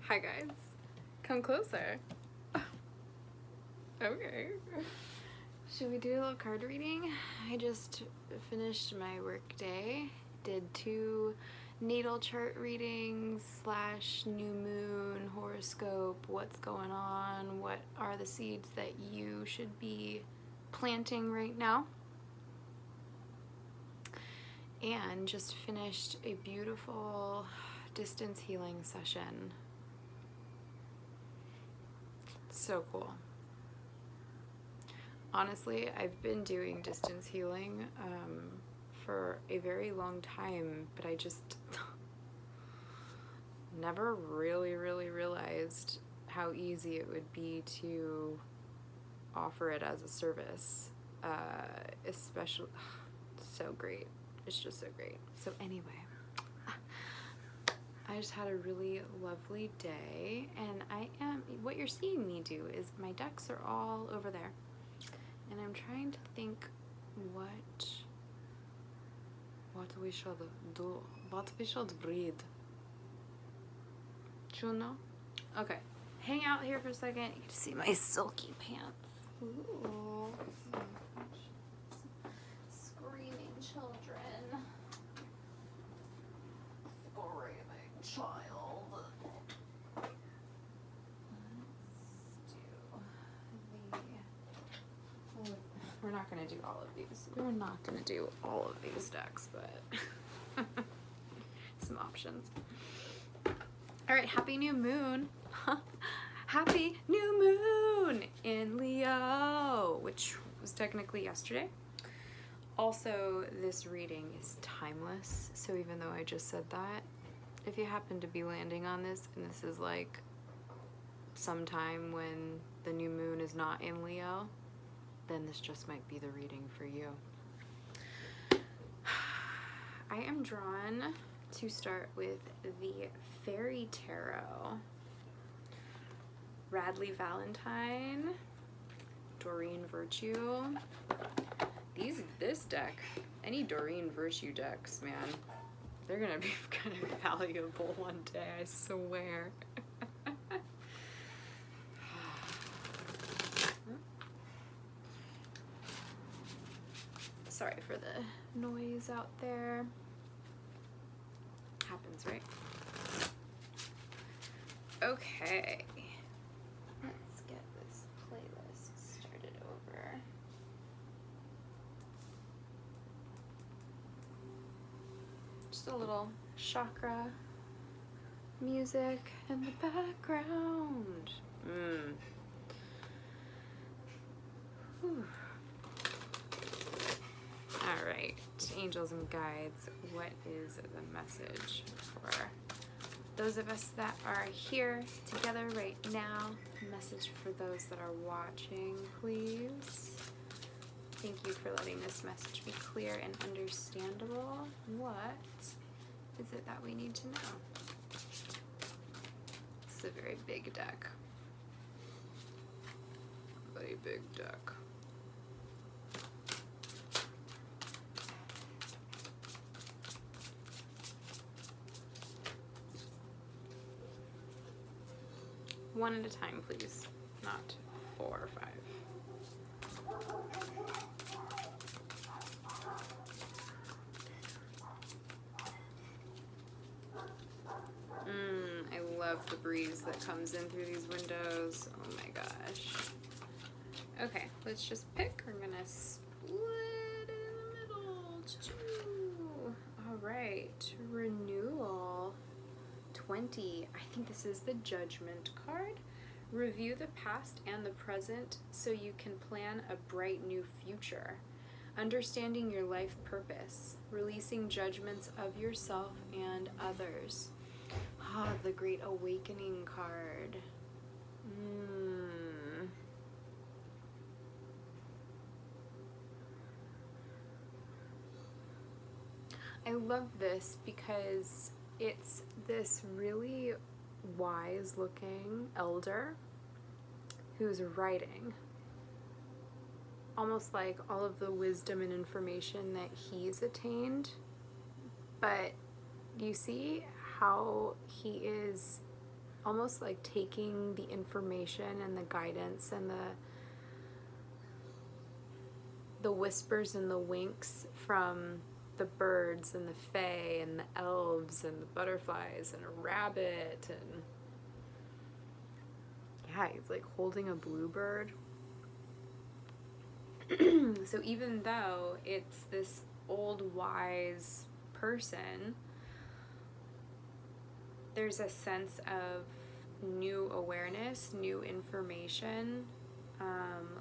Hi guys, come closer. Okay. Should we do a little card reading? I just finished my work day, did 2 natal chart readings / new moon horoscope, what's going on, what are the seeds that you should be planting right now, and just finished a beautiful distance healing session. So cool. Honestly, I've been doing distance healing for a very long time, but I just never really realized how easy it would be to offer it as a service. Especially, so great. It's just so great. So anyway, I just had a really lovely day, and what you're seeing me do is my decks are all over there. And I'm trying to think what we should do, what we should read. Do you know? Okay, hang out here for a second. You can see my silky pants. Ooh. Screaming children. Screaming child. We're not going to do all of these. We're not going to do all of these decks, but some options. All right, happy new moon. Happy new moon in Leo, which was technically yesterday. Also, this reading is timeless, so even though I just said that, if you happen to be landing on this, and this is like sometime when the new moon is not in Leo, then this just might be the reading for you. I am drawn to start with the Fairy Tarot. Radleigh Valentine, Doreen Virtue. This deck, any Doreen Virtue decks, man, they're gonna be kind of valuable one day, I swear. Sorry for the noise out there. Happens, right? Okay. Let's get this playlist started over. Just a little chakra music in the background. Whew. All right, angels and guides, what is the message for those of us that are here together right now? Message for those that are watching, please. Thank you for letting this message be clear and understandable. What is it that we need to know? It's a very big deck. Very big deck. One at a time, please, not 4 or 5. I love the breeze that comes in through these windows. Oh my gosh. Okay, let's just pick. We're gonna split it in the middle. All right, renewal. 20. I think this is the Judgment card. Review the past and the present so you can plan a bright new future. Understanding your life purpose. Releasing judgments of yourself and others. The Great Awakening card. I love this because it's this really wise looking elder who's writing almost like all of the wisdom and information that he's attained, but you see how he is almost like taking the information and the guidance and the whispers and the winks from the birds and the fae and the elves and the butterflies and a rabbit, and yeah, he's like holding a bluebird. So even though it's this old wise person, there's a sense of new awareness, new information,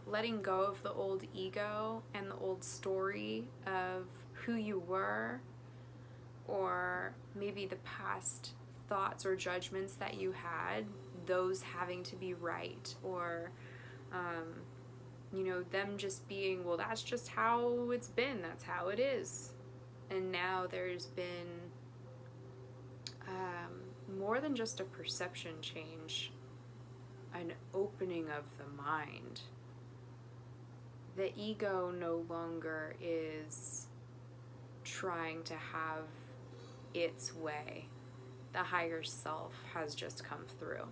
letting go of the old ego and the old story of who you were, or maybe the past thoughts or judgments that you had, those having to be right, or you know, them just being, well, that's just how it's been, that's how it is. And now there's been more than just a perception change, an opening of the mind. The ego no longer is trying to have its way. The higher self has just come through.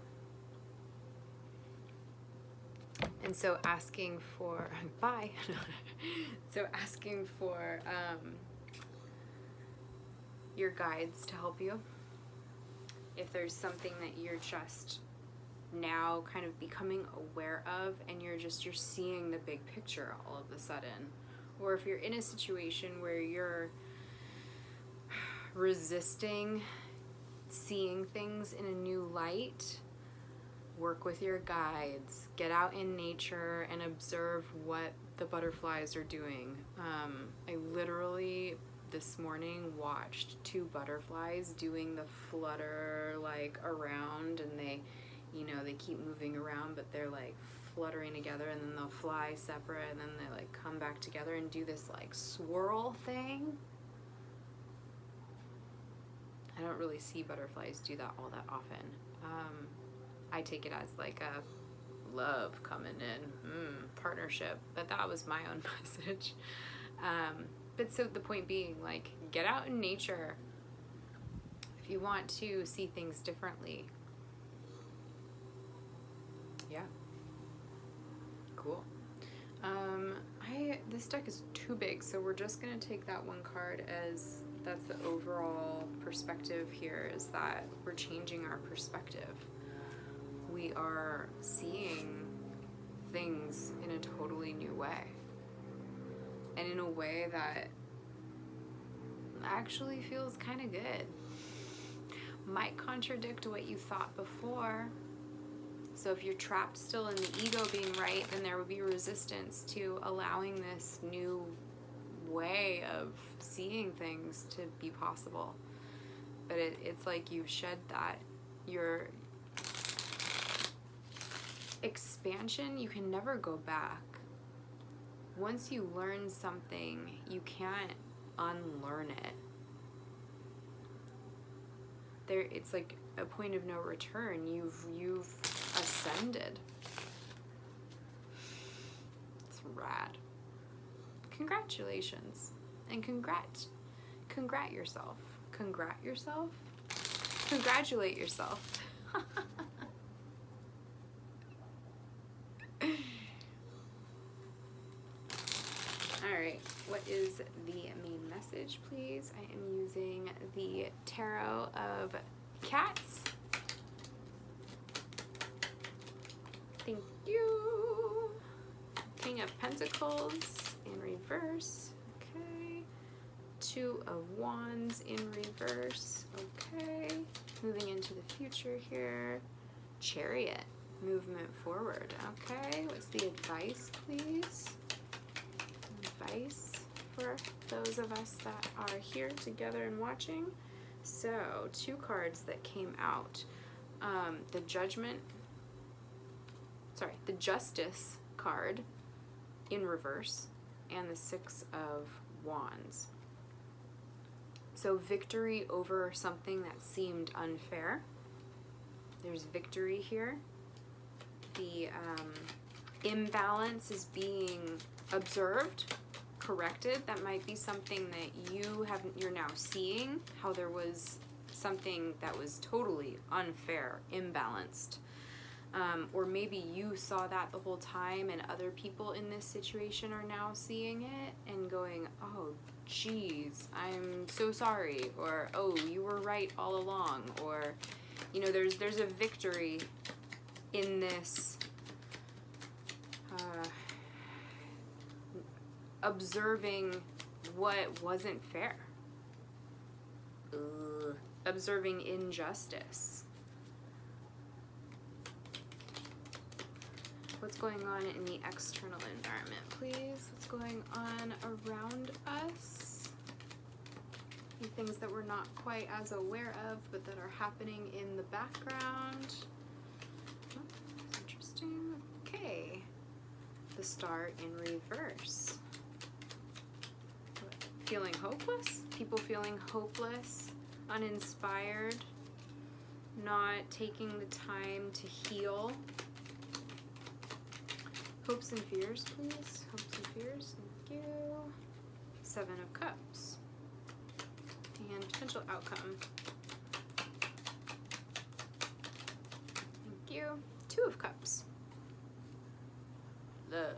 And so asking for, bye. So asking for your guides to help you. If there's something that you're just now kind of becoming aware of and you're seeing the big picture all of a sudden, or if you're in a situation where you're resisting seeing things in a new light, work with your guides, get out in nature and observe what the butterflies are doing. I literally this morning watched 2 butterflies doing the flutter like around, and they, you know, they keep moving around, but they're like fluttering together, and then they'll fly separate, and then they like come back together and do this like swirl thing. I don't really see butterflies do that all that often. I take it as like a love coming in, partnership, but that was my own message. But so the point being, like, get out in nature if you want to see things differently. Yeah. Cool. This deck is too big, so we're just gonna take that one card as that's the overall perspective here, is that we're changing our perspective. We are seeing things in a totally new way. And in a way that actually feels kind of good. Might contradict what you thought before. So if you're trapped still in the ego being right, then there would be resistance to allowing this new way of seeing things to be possible. But it's like you've shed that. Your expansion, you can never go back. Once you learn something, you can't unlearn it. It's like a point of no return. You've ascended. It's rad. Congratulations. And congrat yourself. Congratulate yourself. Alright, what is the main message, please? I am using the Tarot of Cats. Thank you. King of Pentacles in reverse. Okay. 2 of Wands in reverse. Okay. Moving into the future here. Chariot. Movement forward. Okay. What's the advice, please? Advice for those of us that are here together and watching. So 2 cards that came out. The Justice card in reverse, and the 6 of Wands. So victory over something that seemed unfair. There's victory here. The imbalance is being observed, corrected. That might be something that you're now seeing, how there was something that was totally unfair, imbalanced. Or maybe you saw that the whole time and other people in this situation are now seeing it and going, oh, geez, I'm so sorry. Or, oh, you were right all along. Or, you know, there's a victory in this observing what wasn't fair. Observing injustice. What's going on in the external environment, please? What's going on around us? Any things that we're not quite as aware of, but that are happening in the background. Oh, that's interesting. Okay. The Star in reverse. What, feeling hopeless? People feeling hopeless, uninspired, not taking the time to heal. Hopes and fears, please. Hopes and fears, thank you. 7 of Cups. And potential outcome. Thank you. 2 of Cups. Love.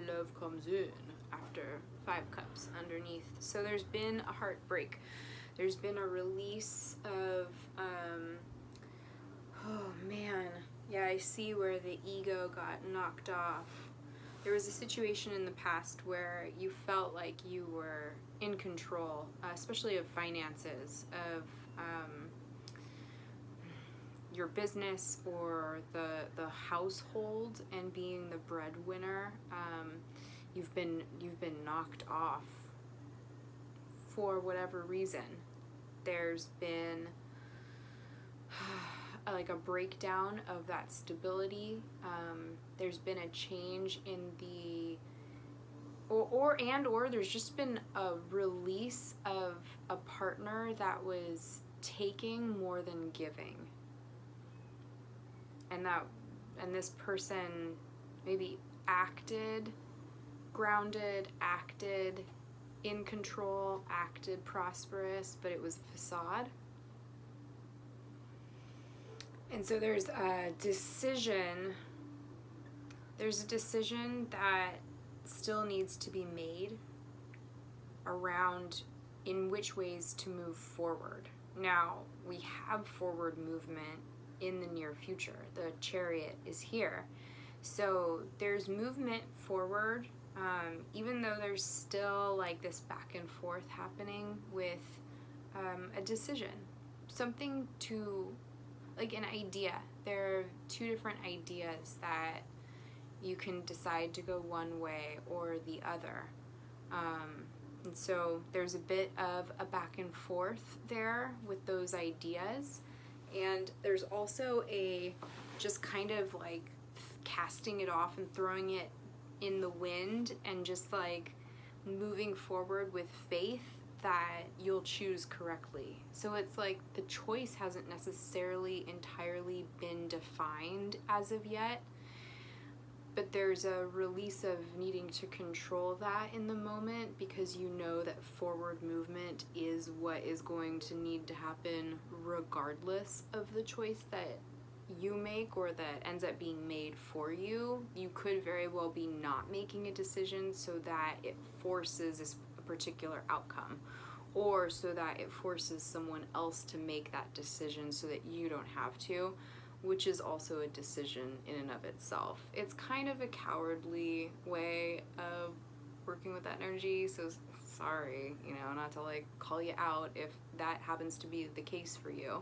Love comes in after 5 Cups underneath. So there's been a heartbreak. There's been a release of, oh man. Yeah, I see where the ego got knocked off. There was a situation in the past where you felt like you were in control, especially of finances, of your business or the household, and being the breadwinner. You've been knocked off for whatever reason. There's been like a breakdown of that stability. There's been a change in the, or there's just been a release of a partner that was taking more than giving. And this person maybe acted grounded, acted in control, acted prosperous, but it was a facade. And so there's a decision that still needs to be made around in which ways to move forward. Now, we have forward movement in the near future. The Chariot is here. So there's movement forward, even though there's still like this back and forth happening with a decision. Something to, like an idea. There are 2 different ideas that you can decide to go one way or the other. And so there's a bit of a back and forth there with those ideas. And there's also a just kind of like casting it off and throwing it in the wind and just like moving forward with faith that you'll choose correctly. So it's like the choice hasn't necessarily entirely been defined as of yet, but there's a release of needing to control that in the moment, because you know that forward movement is what is going to need to happen regardless of the choice that you make or that ends up being made for you. You could very well be not making a decision so that it forces a particular outcome, or so that it forces someone else to make that decision so that you don't have to, which is also a decision in and of itself. It's kind of a cowardly way of working with that energy, so sorry, you know, not to like call you out if that happens to be the case for you.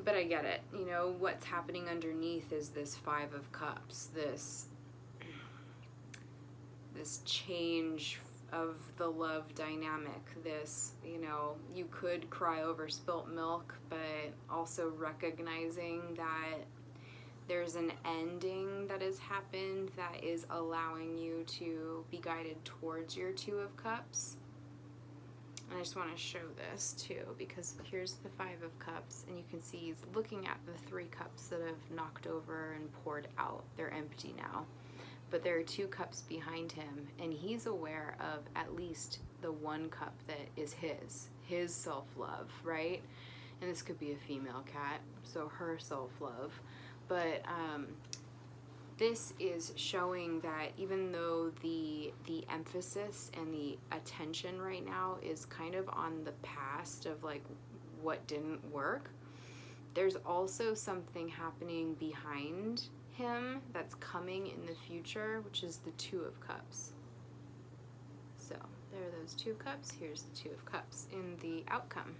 But I get it. You know, what's happening underneath is this 5 of Cups, this change of the love dynamic. This, you know, you could cry over spilt milk, but also recognizing that there's an ending that has happened that is allowing you to be guided towards your 2 of Cups. And I just want to show this too, because here's the 5 of Cups, and you can see he's looking at the 3 cups that have knocked over and poured out. They're empty now. but there are 2 cups behind him, and he's aware of at least the 1 cup that is his self-love, right? And this could be a female cat, so her self-love. But this is showing that even though the emphasis and the attention right now is kind of on the past of like what didn't work, there's also something happening behind him that's coming in the future, which is the 2 of Cups. So there are those 2 cups. Here's the 2 of Cups in the outcome.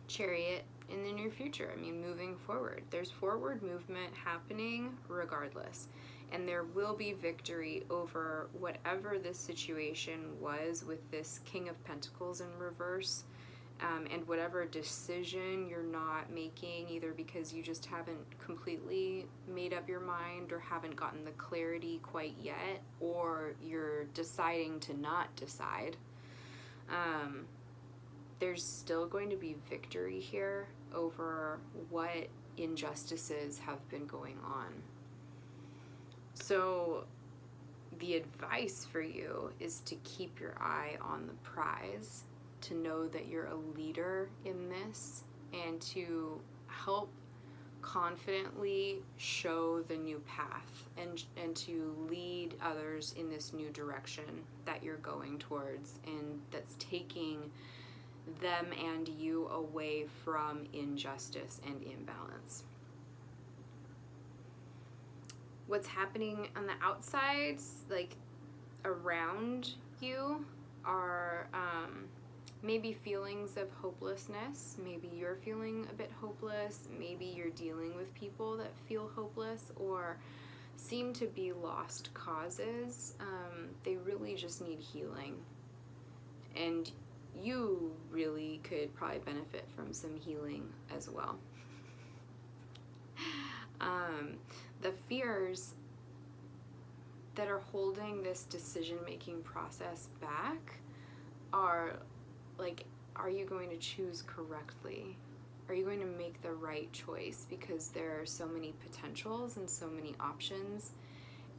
Chariot in the near future. I mean, moving forward. There's forward movement happening regardless. And there will be victory over whatever this situation was with this King of Pentacles in reverse. And whatever decision you're not making, either because you just haven't completely made up your mind or haven't gotten the clarity quite yet, or you're deciding to not decide, there's still going to be victory here over what injustices have been going on. So the advice for you is to keep your eye on the prize, to know that you're a leader in this, and to help confidently show the new path and to lead others in this new direction that you're going towards, and that's taking them and you away from injustice and imbalance. What's happening on the outsides, like around you, are maybe feelings of hopelessness. Maybe you're feeling a bit hopeless. Maybe you're dealing with people that feel hopeless or seem to be lost causes. They really just need healing. And you really could probably benefit from some healing as well. The fears that are holding this decision-making process back are like, are you going to choose correctly? Are you going to make the right choice? Because there are so many potentials and so many options,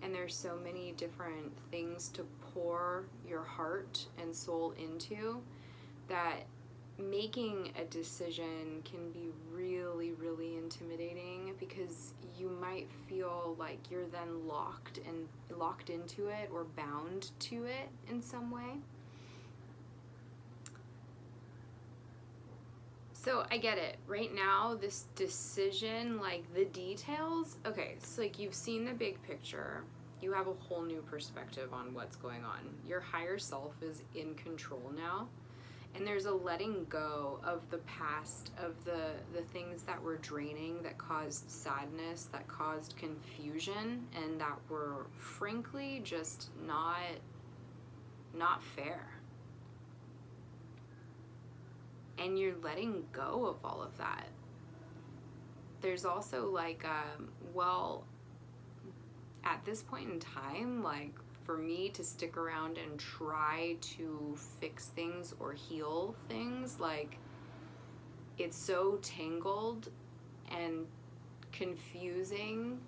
and there's so many different things to pour your heart and soul into, that making a decision can be really, really intimidating, because you might feel like you're then locked into it or bound to it in some way. So I get it. Right now, this decision, like the details, okay, so like you've seen the big picture. You have a whole new perspective on what's going on. Your higher self is in control now. And there's a letting go of the past, of the things that were draining, that caused sadness, that caused confusion, and that were frankly just not fair. And you're letting go of all of that. There's also like, well, at this point in time, like, for me to stick around and try to fix things or heal things, like, it's so tangled and confusing,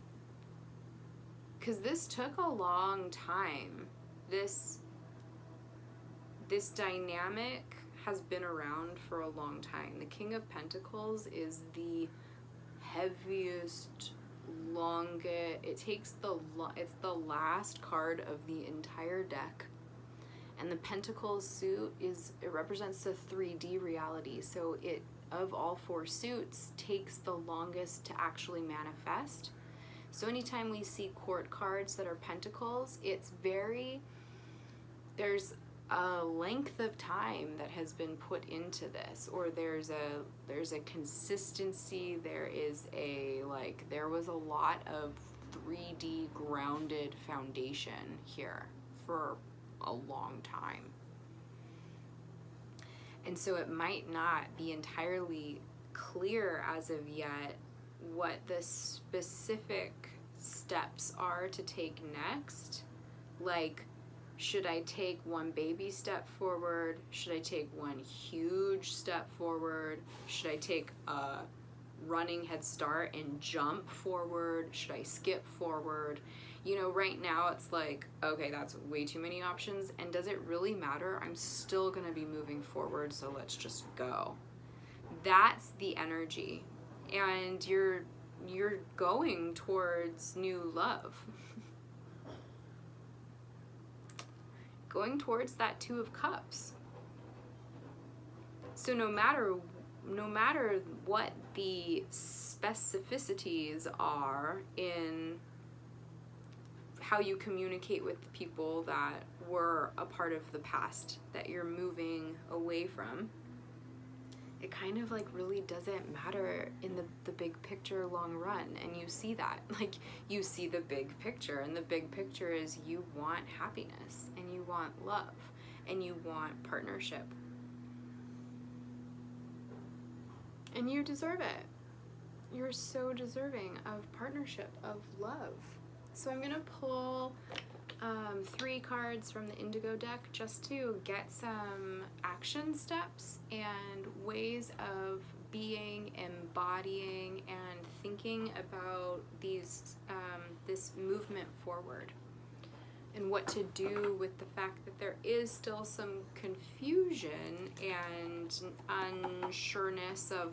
because this took a long time. This dynamic has been around for a long time. The King of Pentacles is the heaviest, longest, it's the last card of the entire deck. And the Pentacles suit it represents the 3D reality. So it, of all 4 suits, takes the longest to actually manifest. So anytime we see court cards that are pentacles, there's a length of time that has been put into this, or there's a consistency, there was a lot of 3D grounded foundation here for a long time. And so it might not be entirely clear as of yet what the specific steps are to take next. Like, should I take one baby step forward? Should I take one huge step forward? Should I take a running head start and jump forward? Should I skip forward? You know, right now it's like, okay, that's way too many options, and does it really matter? I'm still gonna be moving forward, so let's just go. That's the energy, and you're going towards new love. Going towards that Two of Cups. So no matter what the specificities are in how you communicate with the people that were a part of the past that you're moving away from, it kind of like really doesn't matter in the big picture long run. And you see that, like, you see the big picture, and the big picture is you want happiness, and you want love, and you want partnership, and you deserve it. You're so deserving of partnership, of love. So I'm gonna pull 3 cards from the Indigo deck just to get some action steps and ways of being, embodying, and thinking about these this movement forward, and what to do with the fact that there is still some confusion and unsureness of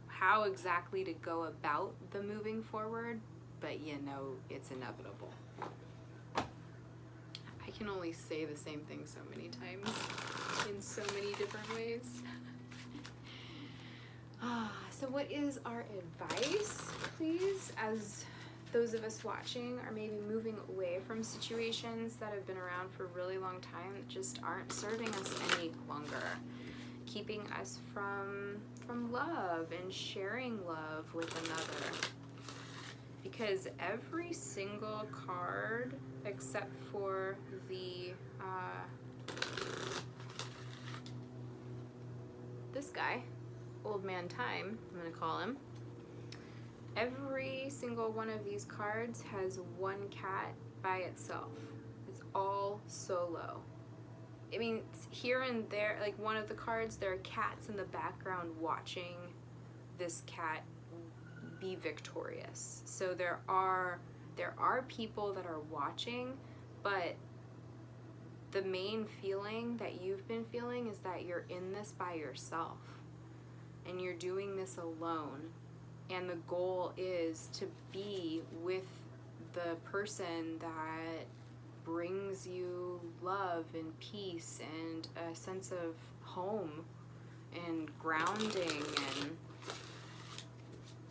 how exactly to go about the moving forward, but you know it's inevitable. I can only say the same thing so many times in so many different ways. So what is our advice, please, as those of us watching are maybe moving away from situations that have been around for a really long time that just aren't serving us any longer, keeping us from love and sharing love with another? Because every single card, except for the this guy, Old Man Time, I'm gonna call him, every single one of these cards has one cat by itself. It's all solo. I mean, here and there, like one of the cards, there are cats in the background watching this cat be victorious. So there are people that are watching, but the main feeling that you've been feeling is that you're in this by yourself, and you're doing this alone, and the goal is to be with the person that brings you love and peace and a sense of home and grounding. And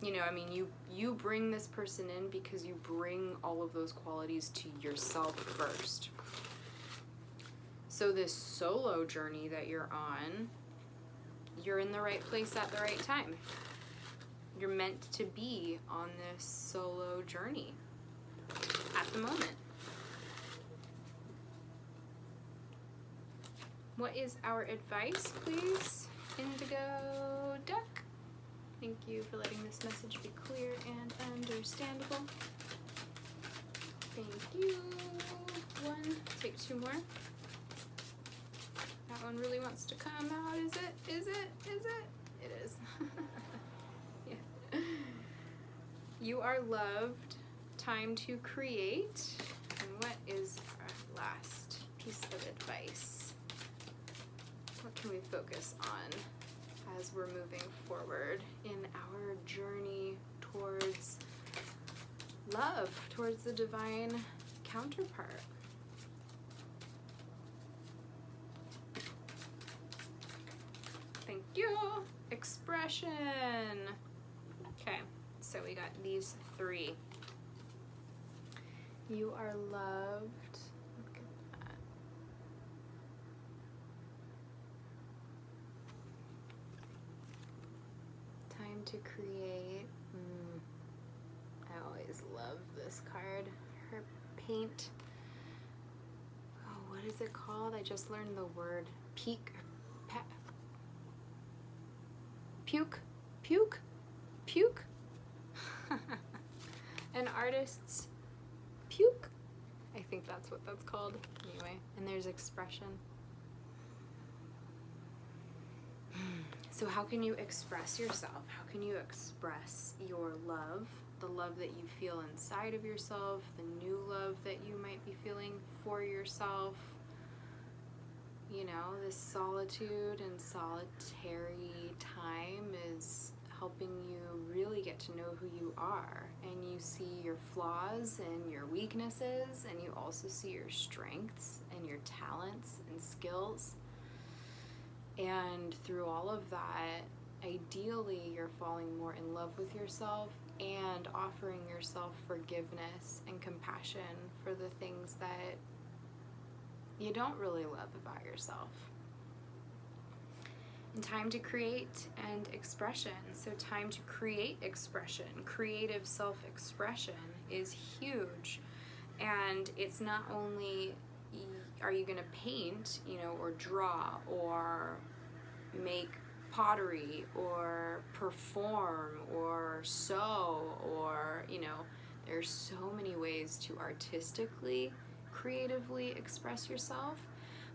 you know, I mean, you bring this person in because you bring all of those qualities to yourself first. So this solo journey that you're on, you're in the right place at the right time. You're meant to be on this solo journey at the moment. What is our advice, please, Indigo deck? Thank you for letting this message be clear and understandable. Thank you. 1, take 2 more. That one really wants to come out, is it? Is it? Is it? It is. Yeah. You are loved. Time to create. And what is our last piece of advice? What can we focus on as we're moving forward in our journey towards love, towards the divine counterpart? Thank you. Expression. Okay, so we got these 3. You are loved. Look at that. Time to create. I always love this card. Her paint. Oh, what is it called? I just learned the word. Puke. An artist's puke. I think that's what that's called. Anyway, and there's expression. So how can you express yourself? How can you express your love, the love that you feel inside of yourself, the new love that you might be feeling for yourself? You know, this solitude and solitary time is helping you really get to know who you are, and you see your flaws and your weaknesses, and you also see your strengths and your talents and skills. And through all of that, ideally you're falling more in love with yourself and offering yourself forgiveness and compassion for the things that you don't really love about yourself. And time to create and expression. So time to create expression, creative self-expression is huge. And it's not only are you going to paint, you know, or draw or make pottery or perform or sew, or, you know, there's so many ways to artistically, creatively express yourself.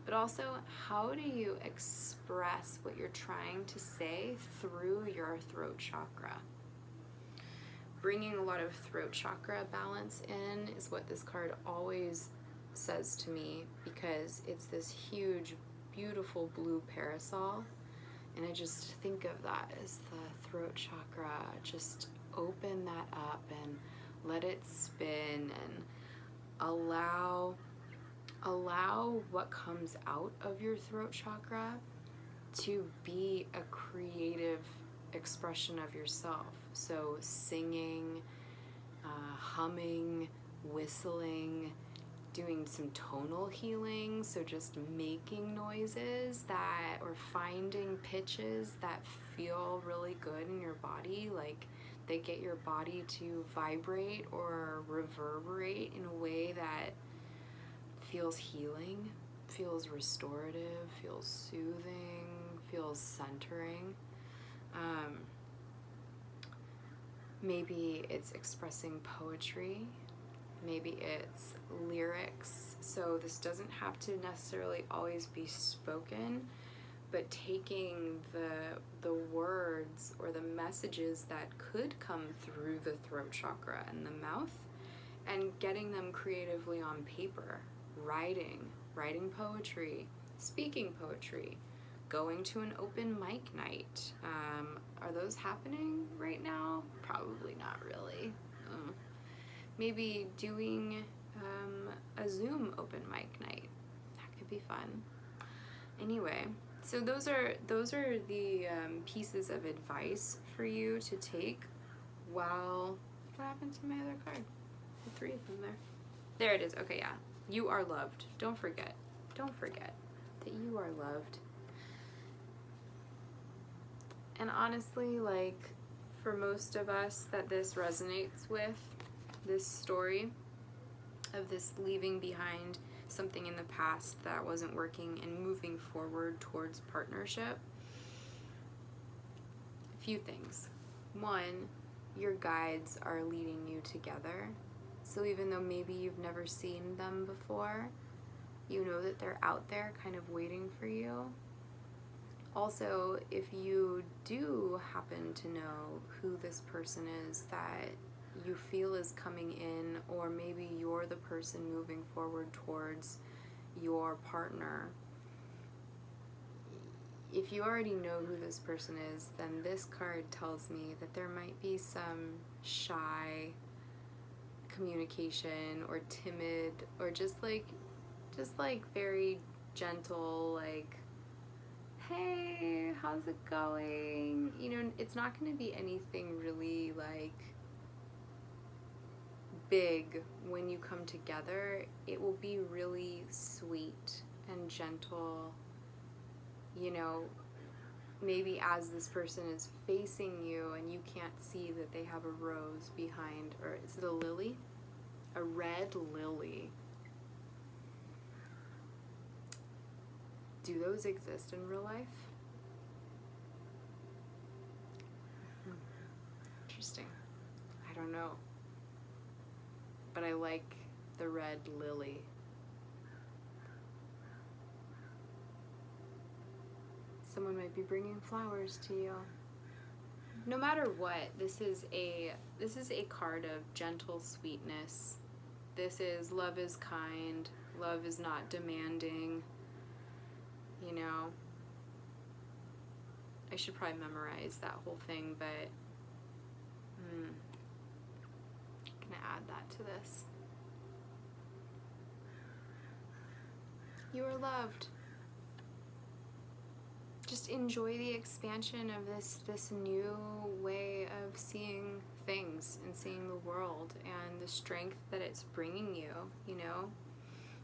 But also, how do you express what you're trying to say through your throat chakra? Bringing a lot of throat chakra balance in is what this card always says to me, because it's this huge, beautiful blue parasol. And I just think of that as the throat chakra. Just open that up and let it spin, and allow what comes out of your throat chakra to be a creative expression of yourself. So singing, humming, whistling, doing some tonal healing, so just making noises that, or finding pitches that feel really good in your body, like they get your body to vibrate or reverberate in a way that feels healing, feels restorative, feels soothing, feels centering. Maybe it's expressing poetry. Maybe it's lyrics. So this doesn't have to necessarily always be spoken, but taking the words or the messages that could come through the throat chakra and the mouth, and getting them creatively on paper, writing poetry, speaking poetry, going to an open mic night. Are those happening right now? Probably not really. Maybe doing a Zoom open mic night. That could be fun. Anyway, so those are the pieces of advice for you to take while... What happened to my other card? The 3 of them there. There it is. Okay, yeah. You are loved. Don't forget that you are loved. And honestly, like, for most of us that this resonates with, this story of this leaving behind something in the past that wasn't working and moving forward towards partnership, a few things. One, your guides are leading you together. So even though maybe you've never seen them before, you know that they're out there kind of waiting for you. Also, if you do happen to know who this person is that you feel is coming in, or maybe you're the person moving forward towards your partner, if you already know who this person is, then this card tells me that there might be some shy communication or timid, or just like very gentle, like, hey, how's it going? You know, it's not going to be anything really like big when you come together. It will be really sweet and gentle. You know, maybe as this person is facing you and you can't see that they have a rose behind, or is it a lily? A red lily. Do those exist in real life? Interesting. I don't know. But I like the red lily. Someone might be bringing flowers to you. No matter what, this is a card of gentle sweetness. This is love is kind, love is not demanding, you know. I should probably memorize that whole thing, but I'm gonna add that to this. You are loved. Just enjoy the expansion of this new way of seeing things and seeing the world, and the strength that it's bringing you, you know?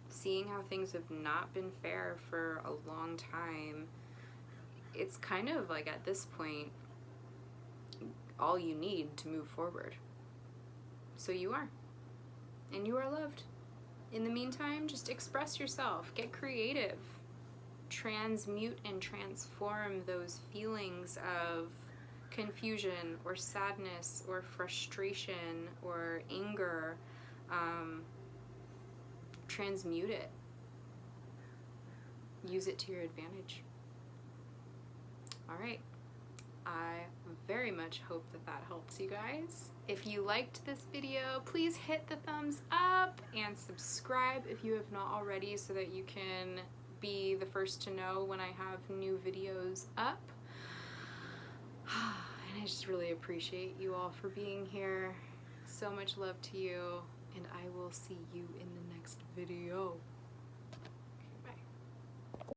Seeing how things have not been fair for a long time. It's kind of like, at this point, all you need to move forward. So you are. And you are loved. In the meantime, just express yourself. Get creative. Transmute and transform those feelings of confusion or sadness or frustration or anger. Transmute it. Use it to your advantage. All right. I very much hope that helps you guys. If you liked this video, please hit the thumbs up and subscribe if you have not already, so that you can be the first to know when I have new videos up. And I just really appreciate you all for being here. So much love to you, and I will see you in the next video.